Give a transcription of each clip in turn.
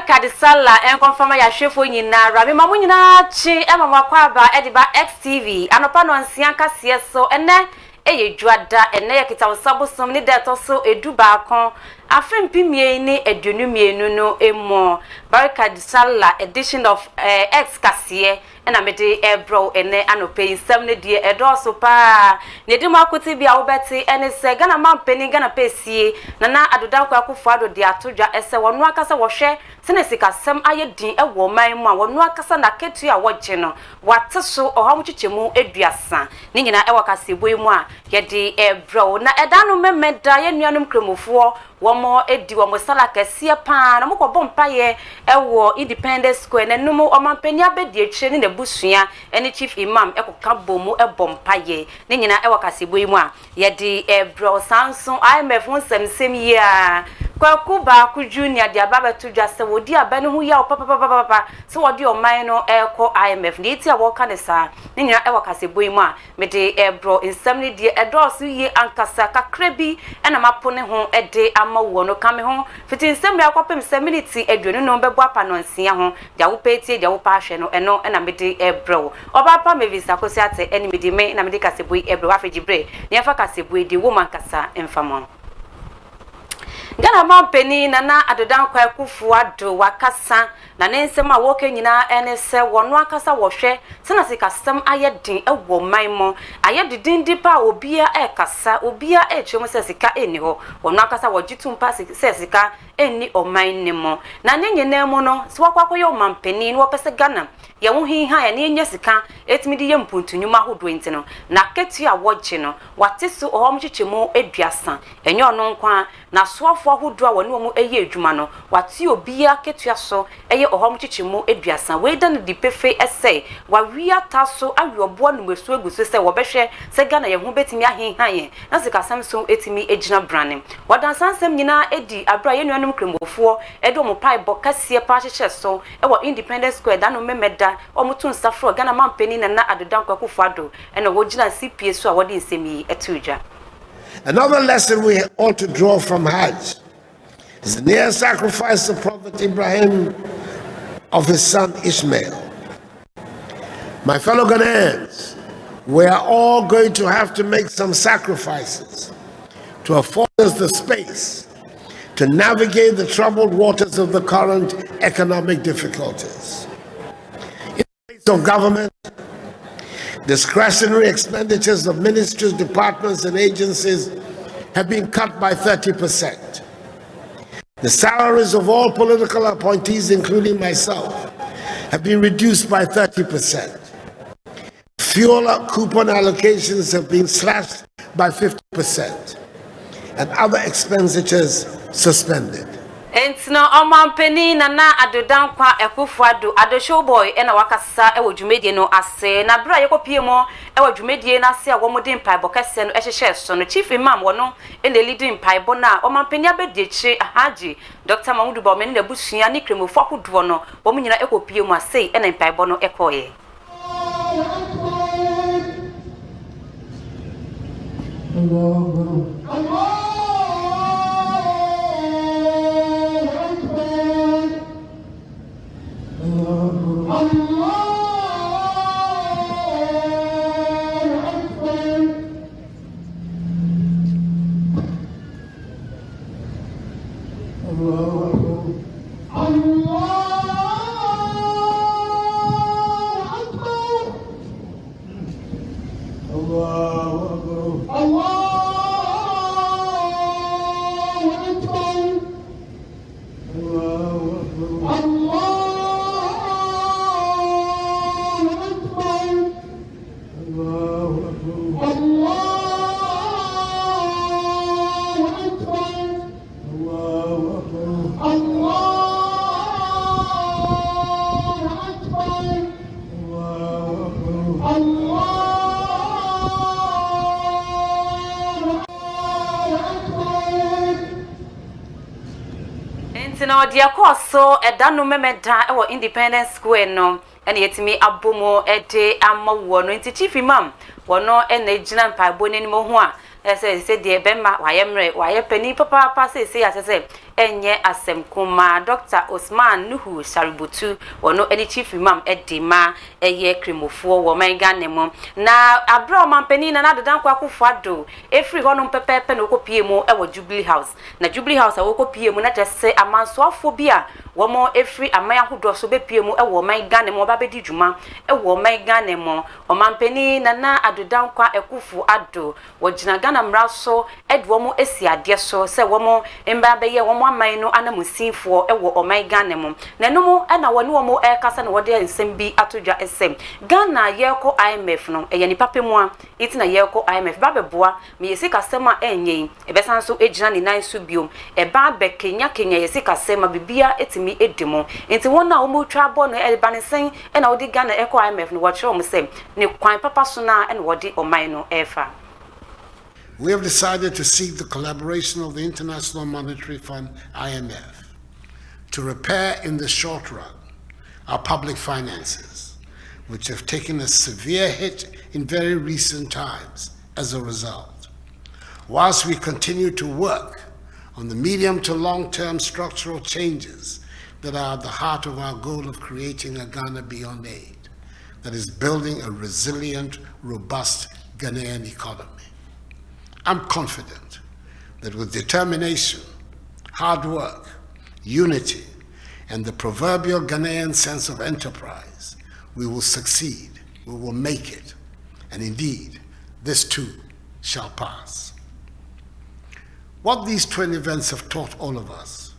Barika de Sala en confirma ya hwefo nyina rabi mamu nyina chi ema makwa aba ediba XTV anopa no ansia kase so ene eye dwada ene yakita wosabosom ni deto so edu baakon afempimie ni adunumienu no emo Barika de Sala edition of X kase ena mede ebro ene anope nsam ne die edoso pa ne di makoti bia wobeti ene se Ghana mampeni Ghana pesie na adodan kwa akufo ado de atodwa ese wono akasa wohwe sene sikasem ayedin ewo man mu a wono akasa na ketu a wogye no wate so oham chichemu eduasa ni nyina ewo kaseboi mu a yede ebro na edanu memeda ye nuanum kremofo womo edi womo sala kase pa na mokọ bompaye ewo Independence Square na numu omampeni abedi ekyire ni nebusua eni chief imam ekoka bomu ebompaye ni nyina ewo kaseboi mu a yede ebro sanso IMF nsem yi a kwaku ba ku junior dia baba tudwa se wodi abane hu ya papa se wodi oman no eko IMF ni ti a wo ka ne sa ni nyina ewo kaseboi mu a mede ebro nsem ni die edoso yi ankasa kakra bi ena mapo ne ho ede ama wo no kame ho fiti nsem ya kwapem seminity aduonu no bebo apa no nsia ho dia wo petie dia wo pa hwe no eno ena mede ebro oba pa mevisa kosi ate eni mede me na mede kaseboi ebro afegibre ni afa kaseboi di woman kasa emfamon Ghana mampeni na adodan kwa kufu ado wakasa na nensem a woke nyina ene se wono akasa wohwe sena sikasem ayedin ewo manmo ayedin dipa obia ekasa obia echemu se sika eni ho wono akasa wogitumpa se sika eni oman nemo na nyene mu no se wakwakoyo mampeni no pese Ghana ye wo hiha ye ne sika etimidi ye mpuntunyuma hodo enti no na ketu a wogye no wateso ohom chichemu eduasa enye ono nkwa na soafo ahodo a wone omu eye adwuma no wate obia ketua so eye ohom chichemu eduasa weida no dipefe ese wawia taso awobo no mesu eguso se wobehwe se Ghana ye ho betimi ahiha ye na sikasam so etimi ejina brane wadansansem nyina edi abra ye nuanum kremofo edo mo pai bokase pa hyehyɛ so ewo Independence Square da no memeda omutun safro Ghana mampeni na adodan kwa kufado ena wogina CPA so a wodi nsemi etudwa. Another lesson we ought to draw from Hajj is the near sacrifice of Prophet Ibrahim of his son Ishmael. My fellow Ghanaians, we are all going to have to make some sacrifices to afford us the space to navigate the troubled waters of the current economic difficulties. In the place of government, discretionary expenditures of ministries, departments, and agencies have been cut by 30%. The salaries of all political appointees, including myself, have been reduced by 30%. Fuel coupon allocations have been slashed by 50%, and other expenditures suspended. Entino omampeni na adodan kwa ekufuado adoshoboy ena wakasa ewo dwumedie no ase na bra yekopie mo ewo dwumedie na ase a womode mpaibo kase no ehhehye so no chief imam wono ene leading mpaibo na omampeni abediechi Haji Dr. Mahmudu Bawumia ne busua ne kremofo akodo no wom nyina ekopie mo ase ena mpaibo no ekoye. Entino dia koso edanu memeda ewo Independence Square no ene yetimi abomo ede amawo no enti chief imam wono ene gina mpaibo nenimo ho a ese de bema wayemre waye pani papa se ya se enye asem kuma Dr. Osman Nuhu Shaributu wono eni chief imam edima eye krimofuo wo mangane mo na abro mampeni na nadedan kwa akufado efri hono pepepe no kopie mu ewo Jubilee House na Jubilee House awo kopie mu na tese amansoafo bia womo efri amaya hodoso bepie mu ewo mangane mo ba bedi djuma ewo mangane mo omampeni na adedan kwa ekufu ado wogina Ghana mraso edwo mu esi ade so se womo emba beye womo aman no anamusinfo ewo omangane mo na numu na woni womo ekasa na wode ensem bi atodwa esem Ghana yeko IMF no eye ni papemu a iti na yeko IMF ba beboa me yesi kasema enyen ebesan so ejina ni nan so biom eba be Kenya yesi kasema bibia etimi edimo enti wona womo twa bo no eba ne sen na wodi Ghana eko IMF no watcho mo sem ne kwan papa so na na wodi oman no efa. We have decided to seek the collaboration of the International Monetary Fund, IMF, to repair in the short run our public finances, which have taken a severe hit in very recent times as a result. Whilst we continue to work on the medium to long-term structural changes that are at the heart of our goal of creating a Ghana beyond aid, that is building a resilient, robust Ghanaian economy. I'm confident that with determination, hard work, unity, and the proverbial Ghanaian sense of enterprise, we will succeed, we will make it, and indeed, this too shall pass. What these twin events have taught all of us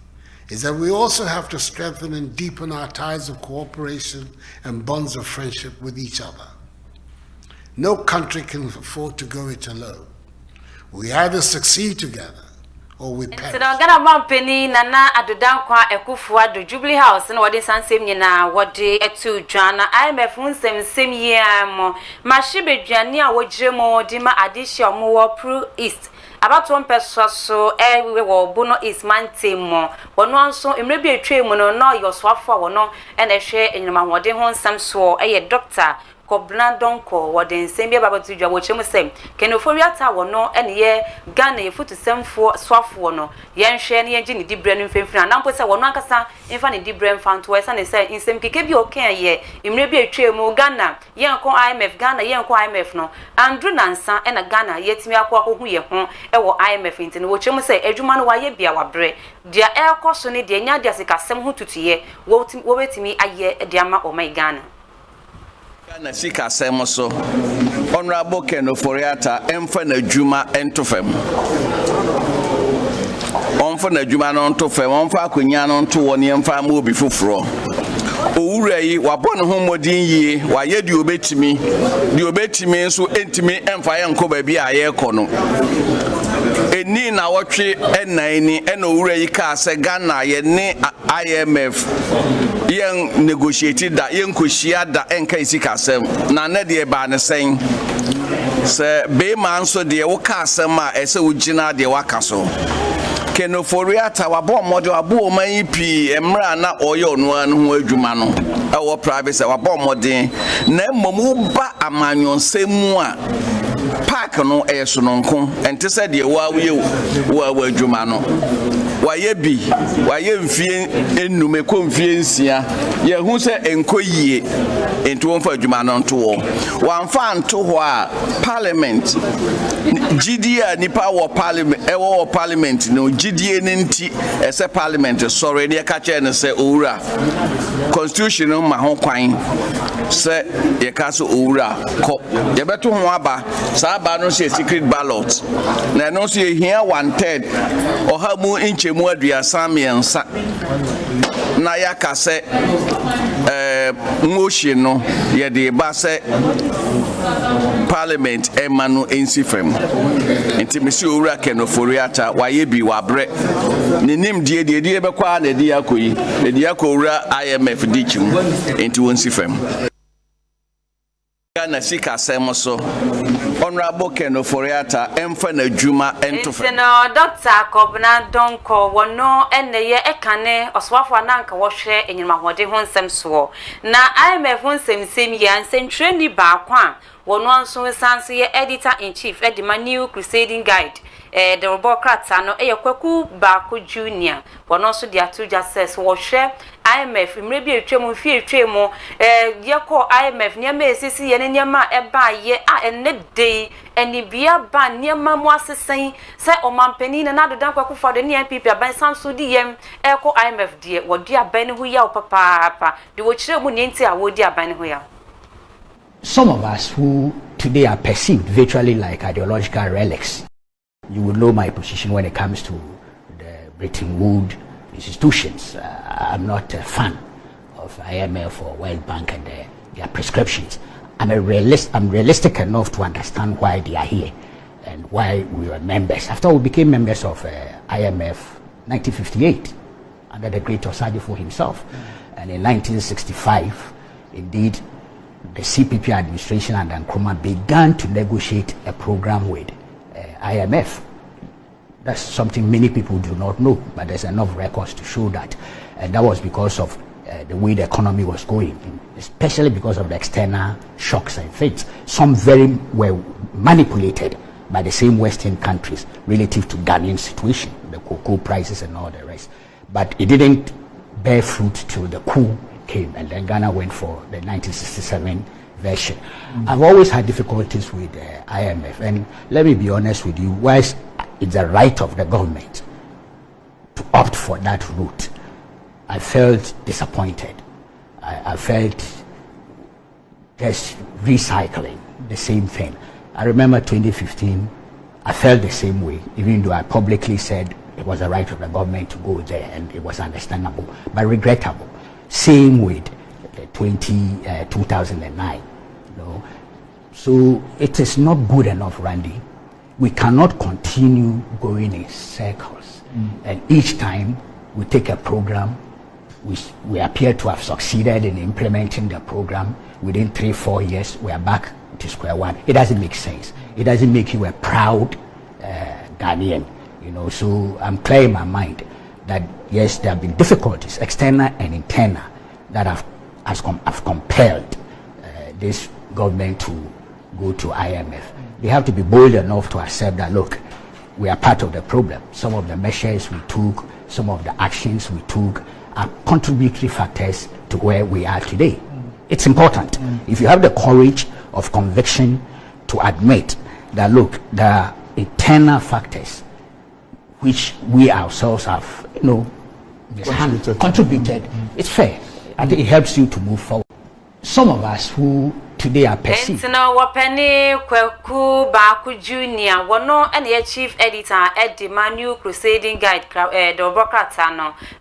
is that we also have to strengthen and deepen our ties of cooperation and bonds of friendship with each other. No country can afford to go it alone. We either succeed together or we perish. So Ghana mampeni nana adodan kwa ekufuwa do Jubilee House na wode sansem nyina wode etu dwana IMF nsem yam mahyibe dwane a wogiremo dima adihia omo Pro East abato mpeswa so ewe wo bono East mantemo wono anso emre bi etwemu no yoswafo wono ena hwe enyima wode ho nsem so eye Dr. Kobna donko wode nsembia babatu dwa wo chemu sem kenoforiata wono ene ye Ghana ye futu semfo swafo no yenhwe ne yengi ni dibre no mfemfina na mpo se wono ankasa emfa ne dibre mfanto esa ne se nsem keke bi okan ye imre bi etwemu Ghana yenko IMF Ghana yenko IMF no Andrew Nansa ena Ghana yetimi akwa ye ho ewo IMF ntine wo chemu se adwuma no waye bia wabre dia ekoso ne dia nya dia sikasem ho tutuye wo betimi aye dia ma o my Ghana na sika semo so Honorable Ken Ofori-Atta emfa na djuma entofem onfa na djuma no entofem onfa akonya no nto woni emfa ma obi foforo owura yi wabɔ ne ho modin yie waye di obetimi nso entimi emfa ye nko ba bi a ye kɔ no eni na wotwe enani ena owura yi ka se Ghana ye ne IMF yen negotiate da yen koshia da enka isika asem na na de ba ne sen se be man so de wo ka asem a ese ugina de waka so Ken Ofori-Atta wabɔ mmɔde wabɔ man yi pi emra na oyo no anu ho adwuma no ɛwɔ private se wabɔ mmɔde na mmom ba amanyonsemu a park no eso nonko ente se de wa wo adwuma no waye mfie enume ko mfie nsia ye hu se enko yie enti won fa adwuma no nto wo wamfa nto ho a parliament GDA nipa wo parliament no GDA nti ese parliament sorry ne ka che ne se owura constitution no ma ho kwan se ye ka so owura ko ye beto ho aba sa aba no se secret ballot na no so ye hia 1/3 oha mu inchemu aduasa miensa na ya ka se motion no ye de ba se parliament emanu ensifem enti mesi owura Ken Ofori-Atta waye bi wabre ninim die bekwa na die akoyi na die akowura IMF dichim enti wonsifem Ghana sika semo so Honorable Ken Ofori-Atta emfa na djuma entofem no Dr. Kobna donko wono eneye ekane oswafo ananka wo hwe enyima hode ho nsem so na IMF nsem ya nsentwe ni ba kwa wono anso sanse ye editor in chief edima new crusading guide the Robocrats no Kwaku Baku Junior one also the two just says was share IMF maybe a tremo fear tremo yako IMF near me sisi and nyama eba ye and net day and the beer ban near mamma saying say o man penny and another dan kwaku for the near people by some sudiem echo IMF dear what dear ben who ya papa the watch munti would dear ben who ya. Some of us who today are perceived virtually like ideological relics. You will know my position when it comes to the Bretton Woods institutions. I'm not a fan of IMF or World Bank and their prescriptions. I'm realistic enough to understand why they are here and why we were members. After we became members of IMF 1958 under the great Osadifo himself, and in 1965, indeed, the CPP administration and Nkrumah began to negotiate a program with IMF. That's something many people do not know, but there's enough records to show that. And that was because of the way the economy was going, especially because of the external shocks and things. Some were manipulated by the same Western countries relative to Ghanaian situation, the cocoa prices and all the rest. But it didn't bear fruit till the coup came, and then Ghana went for the 1967 version. I've always had difficulties with IMF, and let me be honest with you, whilst it's the right of the government to opt for that route, I felt disappointed. I felt just recycling the same thing. I remember 2015, I felt the same way, even though I publicly said it was the right of the government to go there, and it was understandable, but regrettable. Same with 2009. You know? So it is not good enough, Randy. We cannot continue going in circles. And each time we take a program, we appear to have succeeded in implementing the program. Within 3-4 years, we are back to square one. It doesn't make sense. It doesn't make you a proud Ghanaian. You know, so I'm clear in my mind that yes, there have been difficulties, external and internal, that have compelled this government to go to IMF. They have to be bold enough to accept that, look, we are part of the problem. Some of the measures we took, some of the actions we took are contributory factors to where we are today. It's important. If you have the courage of conviction to admit that, look, there are internal factors which we ourselves have, you know, contributed. It's fair. I think it helps you to move forward. Some of us who today are perceived. Wapeni Kwaku Baku Junior, one and the chief editor at the Manu Crusading Guide, the Robocrats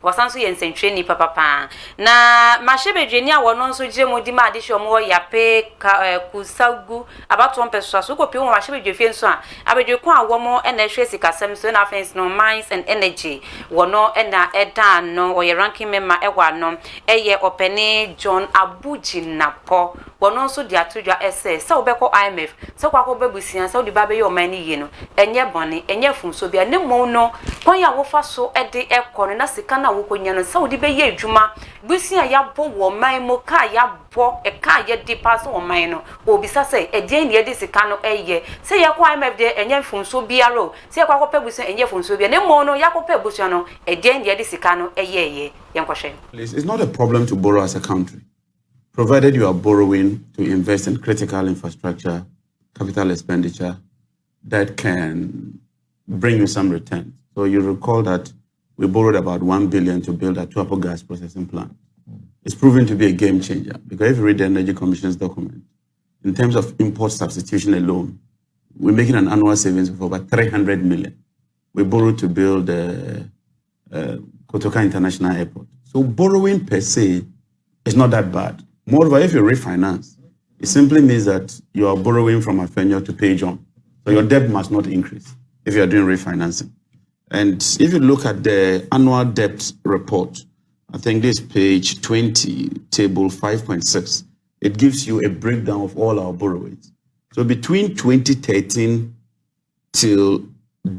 was also in Century Papa. Na Mashebe Junior, one also Jemo Dima addition more yape Kusagu about 1 person. So go Pio Mashebe Jefenson. I will do one more and a Tracy Casamson offense no minds and energy. One no and a edan no or your ranking member Ewanom, a year opene John Abujin Napo. One also the atuja essay, so beko IMF, so kwako bebusian, so the baby your money, you know, and your bonny, and your phone so be a nemo no, when ya wofa so at the air corner, Sikana Wukoyan, so the bay Juma, Busia ya bo, my moka ya bo, a car yet depass on mine, or bisa say, a day near this Sikano a year, say ya IMF there, and your phone so be a row, say a kwako bebusian, and your phone so be a nemo no, Yako Pebusiano, a day near this Sikano a year, young question. It's not a problem to borrow as a country, provided you are borrowing to invest in critical infrastructure, capital expenditure, that can bring you some return. So you recall that we borrowed about 1 billion to build a Tuapo gas processing plant. It's proven to be a game changer, because if you read the Energy Commission's document, in terms of import substitution alone, we're making an annual savings of over 300 million. We borrowed to build Kotoka International Airport. So borrowing per se is not that bad. Moreover, if you refinance, it simply means that you are borrowing from Afenyo to pay John. So your debt must not increase if you are doing refinancing. And if you look at the annual debt report, I think this page 20, table 5.6, it gives you a breakdown of all our borrowings. So between 2013 till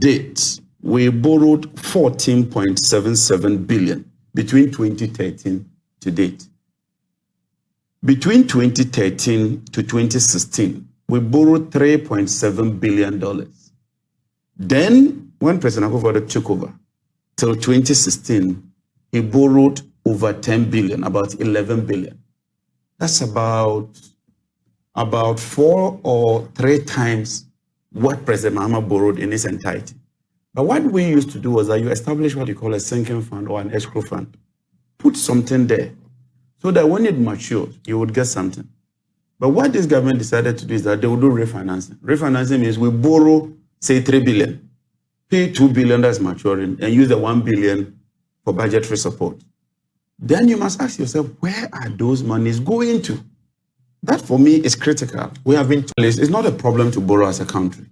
date, we borrowed 14.77 billion between 2013 to date. Between 2013 to 2016, we borrowed $3.7 billion. Then when President Akufo-Addo took over, till 2016, he borrowed over 10 billion, about 11 billion. That's about 4 or 3 times what President Mahama borrowed in its entirety. But what we used to do was that you establish what you call a sinking fund or an escrow fund. Put something there so that when it matures, you would get something. But what this government decided to do is that they will do refinancing. Refinancing means we borrow, say, 3 billion, pay 2 billion that's maturing, and use the 1 billion for budgetary support. Then you must ask yourself, where are those monies going to? That for me is critical. We have been told it's not a problem to borrow as a country,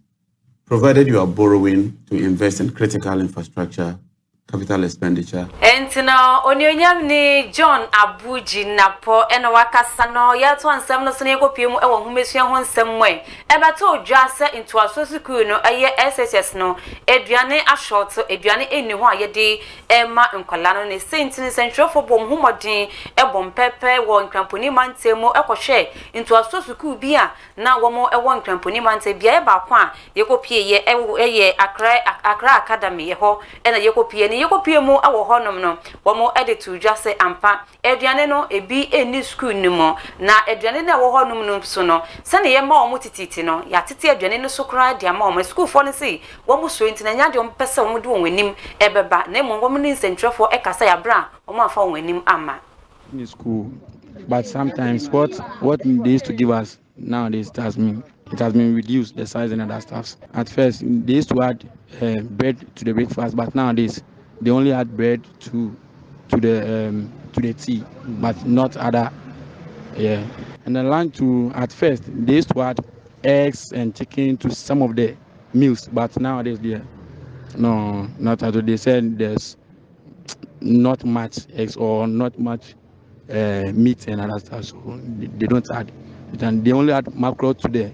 provided you are borrowing to invest in critical infrastructure, capital expenditure. Entina onionyam ni John Abuji Napo ena wakasa no yeto ansem no so ne kopie mu ewo humesua ho nsem mwe ebeto odwa se into asosukuu no eye SSS no eduane ashort eduane eni ho ayede ema nkwala no ne sentini central for bom humodin ebom pepe wo nkramponi mantemu ekohwe into asosukuu bia na wo ewo nkramponi mante bia e ba kwa yekopie ye eye Accra Academy ye ho ena yekopie ni yekopie mu awo honom no womo editu dwase ampa eduane no ebi eni school ni mo na eduane na wo honom no so no se ne ye ma omo tititi no ya tete eduane no so kra dia ma omo school for no si womo so ntina nya de ompese womo de wonim ebeba na mo womo ni nsentwefo ekasa ya bra womo afa wonim ama in school. But sometimes what they used to give us nowadays it has been reduced, the size and other stuffs. At first they used to add bread to the breakfast, but nowadays they only add bread to the tea, but not other. Yeah. And then lunch too, at first they used to add eggs and chicken to some of the meals, but nowadays no, not at all. They said there's not much eggs or not much meat and other stuff, so they don't add it, and they only add mackerel to the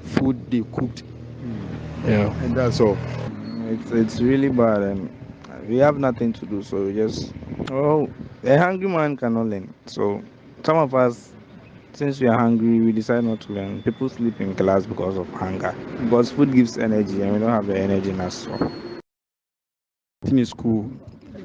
food they cooked. Yeah, and that's all. It's really bad, and we have nothing to do, so we just a hungry man cannot learn. So some of us, since we are hungry, we decide not to learn. People sleep in class because of hunger, because food gives energy, and we don't have the energy in us. So in school.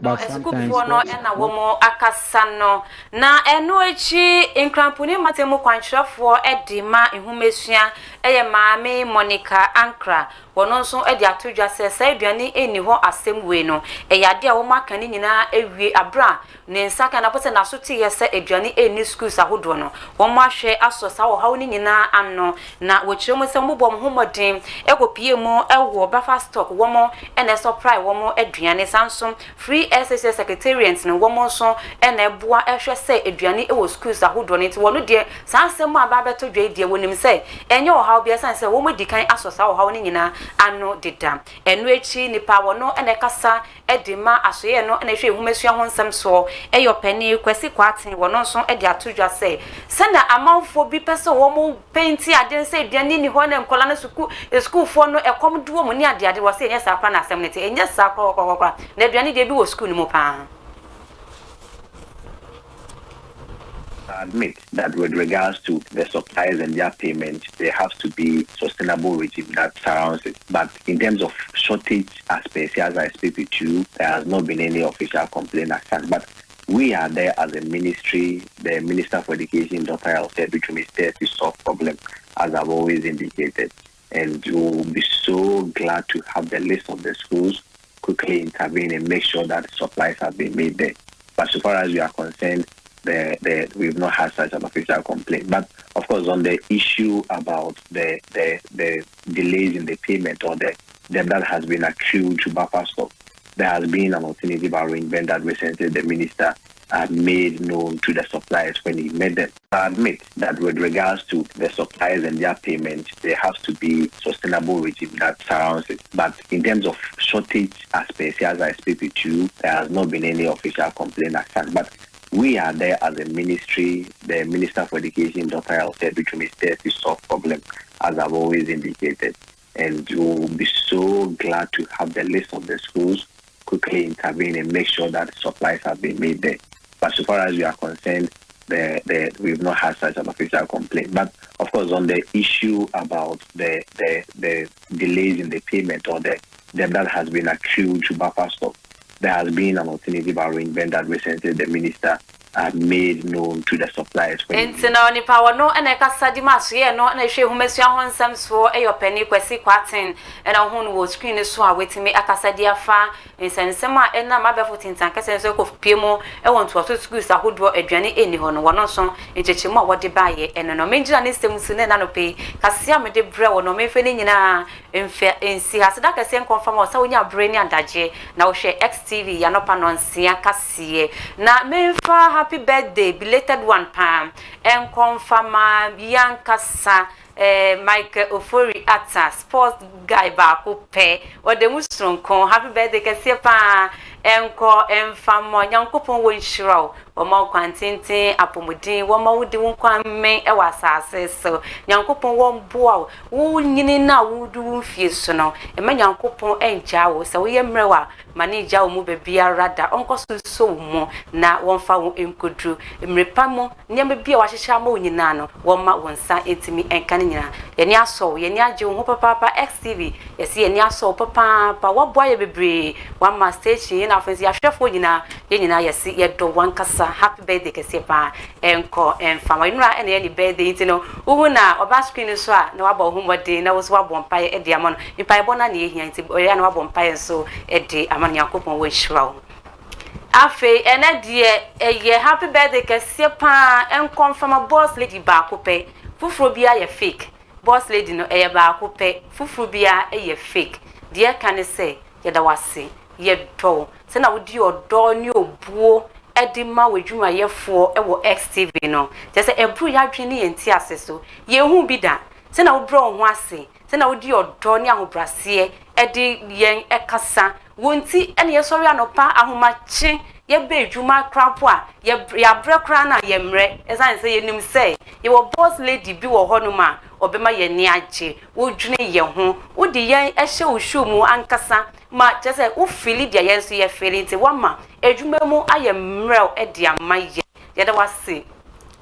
But sometimes no ena womo akasano na eno echi enkrampuni matemu kwanhwefo edima ehumesua eye maame Monica Ankra wono nso edi atodwa se aduane eni ho asemwe no eyade a wo makane nyina ewie abra ne nsaka na pose na so tie se aduane eni schools ahodo no wo mo ahwe asosa wo hawo ni nyina anno na wo kiremo se mo bom homodin ekopie mu ewo bafa stock wo mo ene supply wo mo aduane sansom free SSS secretariat no wo mo so ene eboa ehwe se aduane ewo schools ahodo no ti wono de sansem aba beto dwa die wonim se enye wo hawo bia sanse wo mo dikan asosa wo hawo ni nyina ano deda enu echi nipa wono ene kasa edima asoye no ene hwe ehumesua ho nsem so eyo pani kwesi kwaten wono nso ede atodwa se senda amanfo bi pese wo mo painti ade se eduane ni ho na nkola na school fo no ekom duo mo ni ade wo se enye sa kwa na asem ne te enye sa kwa na eduane de bi wo school ni mo pa. Admit that with regards to the suppliers and their payment, there has to be sustainable regime that surrounds it. But in terms of shortage aspects, as I speak with you, there has not been any official complaint as such. But we are there as a ministry, the Minister for Education, Dr. Elfed, is there to solve problems, as I've always indicated. And we will be so glad to have the list of the schools quickly intervene and make sure that supplies have been made there. But so far as we are concerned, we've not had such an official complaint. But of course, on the issue about the delays in the payment or the debt that has been accrued to buffer stock, there has been an alternative arrangement that recently the minister made known to the suppliers when he met them. I admit that with regards to the suppliers and their payment, there has to be sustainable regime that surrounds it. But in terms of shortage aspects, as I speak with you, there has not been any official complaint as such. But we are there as a ministry, the Minister for Education, Dr. Elfed, is there to solve problems, as I've always indicated. And we will be so glad to have the list of the schools quickly intervene and make sure that supplies have been made there. But so far as we are concerned, we've not had such an official complaint. But of course, on the issue about the delays in the payment or the debt that has been accrued to buffer stock. There has been an alternative arrangement that recently the minister made known to the suppliers. Now, ni power no, and I can study mass here, no, and I show whom Monsieur Honsam for a penny, quasi quartin, and a home was screen is so waiting me a casadia far, and send some and a mother for tins and cassens of Pimo. I want to school that would draw a journey anyone, one or so, in Chechima what they buy it, and no major and system soon and pay, Cassia made the bread or no me feeling in fair in see as that I same confirm or so in your brain and daje, now share XTV, Yanopanon, Sia Cassie. Now, me for happy birthday, belated one palm, and confirm Bianca Michael Ofori Atta, sports guy back who pay, or the Mustron con, happy birthday, Cassipa, and call and famo, young couple win shrow, or more quantity, apomodine, one more would do one may a was so, young couple won't bow, who now would do feel so now, and my young couple and jow, so we am rewa, mani jow move be a rather, uncle so more, now one foul in could do, in repamo, never be a washamo in nano, one mat one sign into me and canina, yenya so, yenya jo, papa XTV, yes, yenya so, papa, what boy be brave, one must station, offense, ya chef for you now, yes, yet do one cassa, happy birthday, Cassipa, and call and family, and any birthday, you know, who now, or bass screen is what, no about whom what day, no was what one pie at the amount, if I want any here, or I one pie so at the amount your coupon wish round. Afe, and a dear, a year happy birthday, Cassipa, and come from a boss lady Bacope, Fufrobia, a fake, boss lady no air Bacope, Fufrobia, a fake, dear can I say, yet I was say, yet tall, send I would you adore new boo. Edima we juma ye for ewo XTV no just say ebru ya dwene ye nti ase so ye hu bi da se na wo bro ho ase se na wo di odo ne ahobrase edi yen ekasa wonti ene ye sori anopa ahomache ye be juma krapo a ye ya bre kra na ye mre esan se ye nim say ye wo boss lady bi wo ho no ma obema ye ni age wo dwene ye ho wo di yen ehye wo shomu ankasa ma just say wo feel dia yen so ye feel nti wama ejuma mu aye mrel edi amaye ye da wase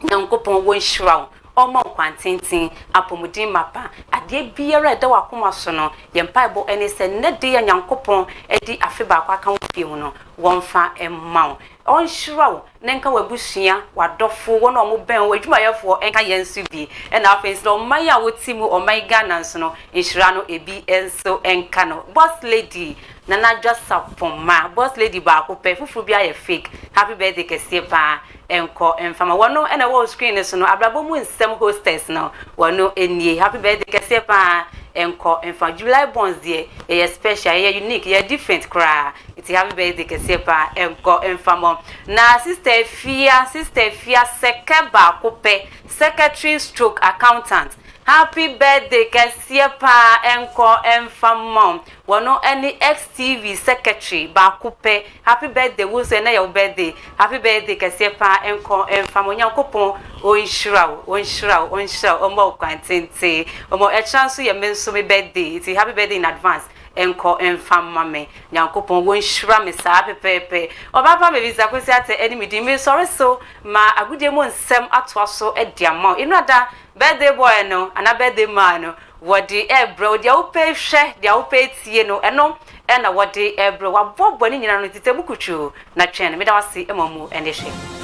nyankopon wo nhiraw omo kwantintin apomudin mapa ade biere da wakoma so no ye mpaibo ene se ne de ya nyankopon edi afeba kwa kan fie hu no wonfa emmaw onhiraw nenka wabusua wadofo wono omo ben adwumayefo enka yensu bi ena afensi no maya wotimu omaiga nanso no nhira no ebi enso enka no boss lady Nana just sapoma boss lady ba ko pe fufu bia ye fake happy birthday Cassipa enko enfama wono ena wo screen so no abrabo mu nsem hostess no wono enie happy birthday Cassipa enko enfa July bonds there ye special ye unique ye different cry it's happy birthday Cassipa enko enfama na sister Fia seke ba ko pe secretary stroke accountant. Happy birthday, Cassipa enko enfamom. Wono any XTV secretary Bakupe. Happy birthday, wo say na your birthday. Happy birthday, Cassipa enko enfamo. Nyankopon onhiraw omo kwantente. Omo e chance ye menso me birthday. It's happy birthday in advance. Enko enfama me. Nyankopon wonhira me sa pepepe. Obaba me visa kwesi ate enemy di me sorry so ma agude mo nsem atoa so e diamond. Inada birthday boy no ana birthday man no wodi ebro dia upe hwe dia upe tie no eno ena wodi ebro wa bobo ni nyina no titebu kuchu na twen me da wase emamu ene hwe